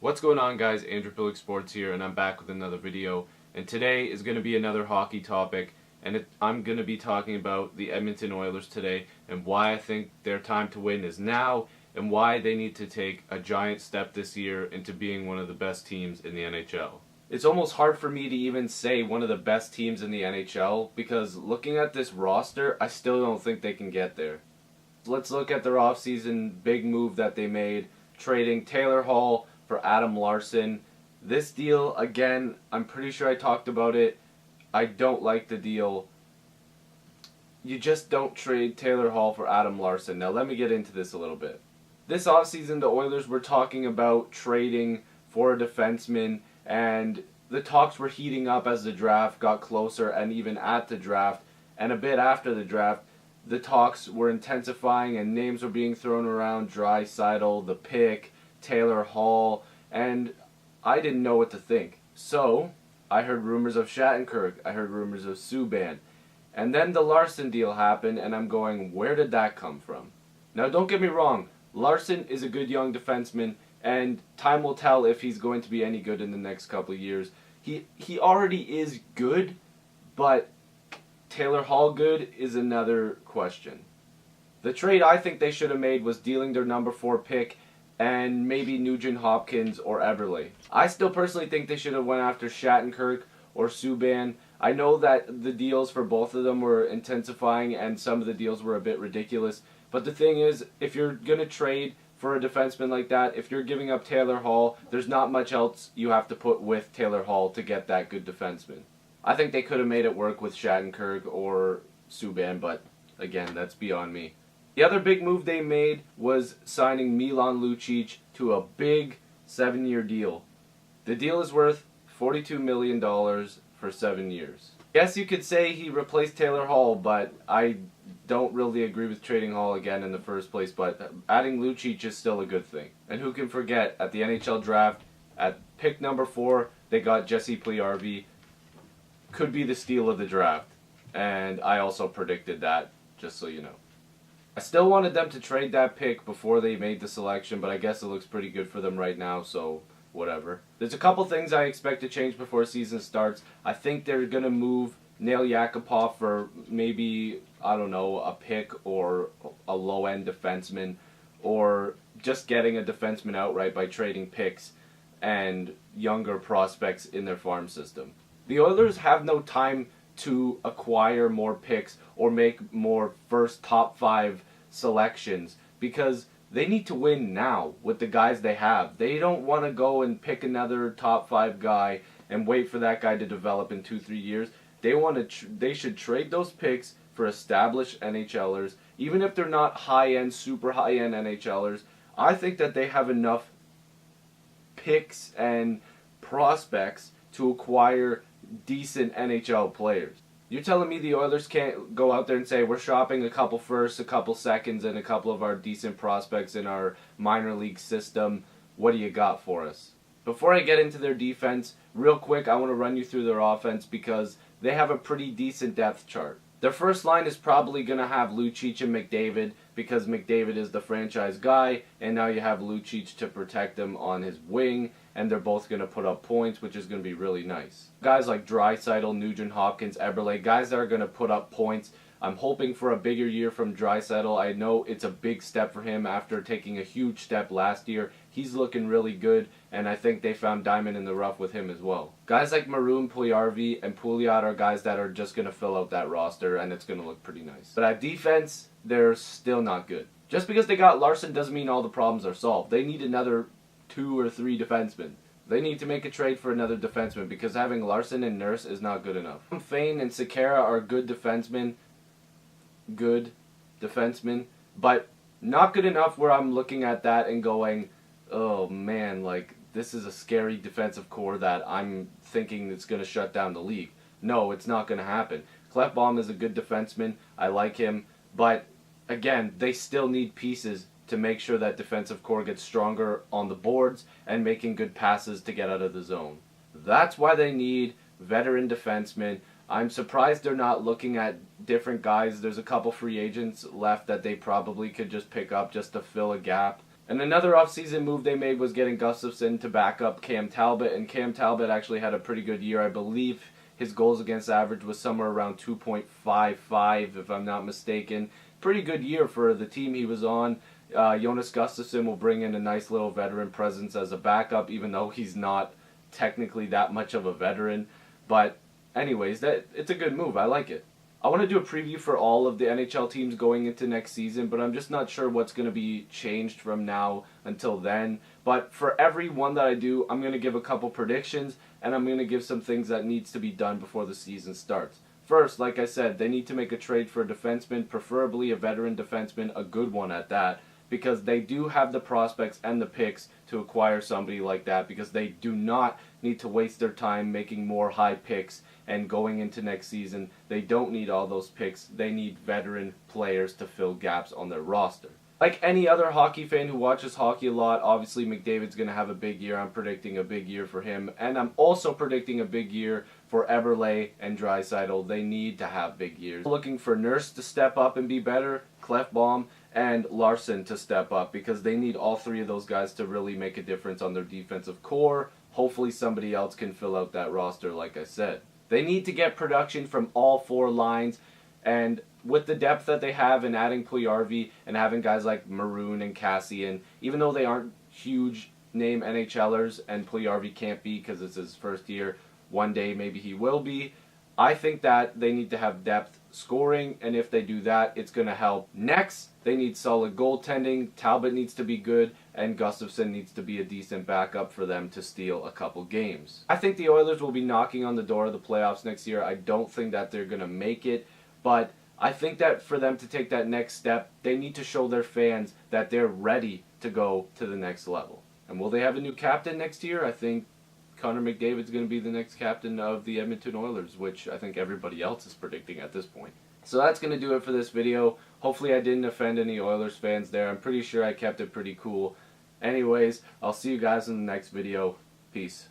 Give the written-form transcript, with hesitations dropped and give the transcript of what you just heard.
What's going on, guys? Andrew Piluk Sports here, and I'm back with another video. And today is going to be another hockey topic, and I'm going to be talking about the Edmonton Oilers today and why I think their time to win is now and why they need to take a giant step this year into being one of the best teams in the NHL. It's almost hard for me to even say one of the best teams in the NHL because looking at this roster, I still don't think they can get there. Let's look at their offseason big move that they made, trading Taylor Hall for Adam Larsson. This deal, again, I'm pretty sure I talked about it. I don't like the deal. You just don't trade Taylor Hall for Adam Larsson. Now let me get into this a little bit. This offseason, the Oilers were talking about trading for a defenseman, and the talks were heating up as the draft got closer, and even at the draft, and a bit after the draft, the talks were intensifying and names were being thrown around, Draisaitl, the pick, Taylor Hall, and I didn't know what to think. So, I heard rumors of Shattenkirk, I heard rumors of Subban, and then the Larsson deal happened, and I'm going, where did that come from? Now, don't get me wrong, Larsson is a good young defenseman, and time will tell if he's going to be any good in the next couple of years. He already is good, but Taylor Hall good is another question. The trade I think they should have made was dealing their number 4 pick and maybe Nugent Hopkins or Eberle. I still personally think they should have went after Shattenkirk or Subban. I know that the deals for both of them were intensifying and some of the deals were a bit ridiculous. But the thing is, if you're going to trade for a defenseman like that, if you're giving up Taylor Hall, there's not much else you have to put with Taylor Hall to get that good defenseman. I think they could have made it work with Shattenkirk or Subban, but again, that's beyond me. The other big move they made was signing Milan Lucic to a big 7-year deal. The deal is worth $42 million for 7 years. Yes, you could say he replaced Taylor Hall, but I don't really agree with trading Hall again in the first place, but adding Lucic is still a good thing. And who can forget, at the NHL draft, at pick number 4, they got Jesse Puljujarvi. Could be the steal of the draft. And I also predicted that, just so you know. I still wanted them to trade that pick before they made the selection, but I guess it looks pretty good for them right now, so whatever. There's a couple things I expect to change before season starts. I think they're going to move Nail Yakupov for maybe, I don't know, a pick or a low-end defenseman, or just getting a defenseman outright by trading picks and younger prospects in their farm system. The Oilers have no time to acquire more picks or make more first top 5 selections because they need to win now with the guys they have. They don't want to go and pick another top 5 guy and wait for that guy to develop in 2-3 years. They should trade those picks for established NHLers, even if they're not high-end, super high-end NHLers. I think that they have enough picks and prospects to acquire decent NHL players. You're telling me the Oilers can't go out there and say we're shopping a couple firsts, a couple seconds, and a couple of our decent prospects in our minor league system. What do you got for us? Before I get into their defense, real quick, I want to run you through their offense because they have a pretty decent depth chart. Their first line is probably going to have Lucic and McDavid because McDavid is the franchise guy, and now you have Lucic to protect him on his wing, and they're both going to put up points, which is going to be really nice. Guys like Draisaitl, Nugent Hopkins, Eberle, guys that are going to put up points. I'm hoping for a bigger year from Draisaitl. I know it's a big step for him after taking a huge step last year. He's looking really good, and I think they found diamond in the rough with him as well. Guys like Maroon, Puljujarvi, and Pouliot are guys that are just going to fill out that roster, and it's going to look pretty nice. But at defense, they're still not good. Just because they got Larsson doesn't mean all the problems are solved. They need another 2 or 3 defensemen. They need to make a trade for another defenseman because having Larsson and Nurse is not good enough. Fane and Sekera are good defensemen, but not good enough where I'm looking at that and going, oh man, like this is a scary defensive core that I'm thinking it's going to shut down the league. No, it's not going to happen. Klefbom is a good defenseman. I like him, but again, they still need pieces to make sure that defensive core gets stronger on the boards and making good passes to get out of the zone. That's why they need veteran defensemen. I'm surprised they're not looking at different guys. There's a couple free agents left that they probably could just pick up just to fill a gap. And another offseason move they made was getting Gustafsson to back up Cam Talbot, and Cam Talbot actually had a pretty good year. I believe his goals against average was somewhere around 2.55, if I'm not mistaken. Pretty good year for the team he was on. Jonas Gustafsson will bring in a nice little veteran presence as a backup, even though he's not technically that much of a veteran. But anyways, it's a good move. I like it. I want to do a preview for all of the NHL teams going into next season, but I'm just not sure what's going to be changed from now until then. But for every one that I do, I'm going to give a couple predictions, and I'm going to give some things that needs to be done before the season starts. First, like I said, they need to make a trade for a defenseman, preferably a veteran defenseman, a good one at that, because they do have the prospects and the picks to acquire somebody like that, because they do not need to waste their time making more high picks and going into next season. They don't need all those picks. They need veteran players to fill gaps on their roster. Like any other hockey fan who watches hockey a lot, obviously McDavid's going to have a big year. I'm predicting a big year for him. And I'm also predicting a big year for Eberle and Draisaitl. They need to have big years. Looking for Nurse to step up and be better, Clefbaum, and Larsson to step up, because they need all three of those guys to really make a difference on their defensive core. Hopefully somebody else can fill out that roster, like I said. They need to get production from all four lines, and with the depth that they have in adding Puljujarvi and having guys like Maroon and Cassian, even though they aren't huge name NHLers, and Puljujarvi can't be because it's his first year, one day maybe he will be, I think that they need to have depth scoring, and if they do that, it's going to help. Next, they need solid goaltending. Talbot needs to be good, and Gustafsson needs to be a decent backup for them to steal a couple games. I think the Oilers will be knocking on the door of the playoffs next year. I don't think that they're going to make it, but I think that for them to take that next step, they need to show their fans that they're ready to go to the next level. And will they have a new captain next year? I think Connor McDavid's going to be the next captain of the Edmonton Oilers, which I think everybody else is predicting at this point. So that's going to do it for this video. Hopefully I didn't offend any Oilers fans there. I'm pretty sure I kept it pretty cool. Anyways, I'll see you guys in the next video. Peace.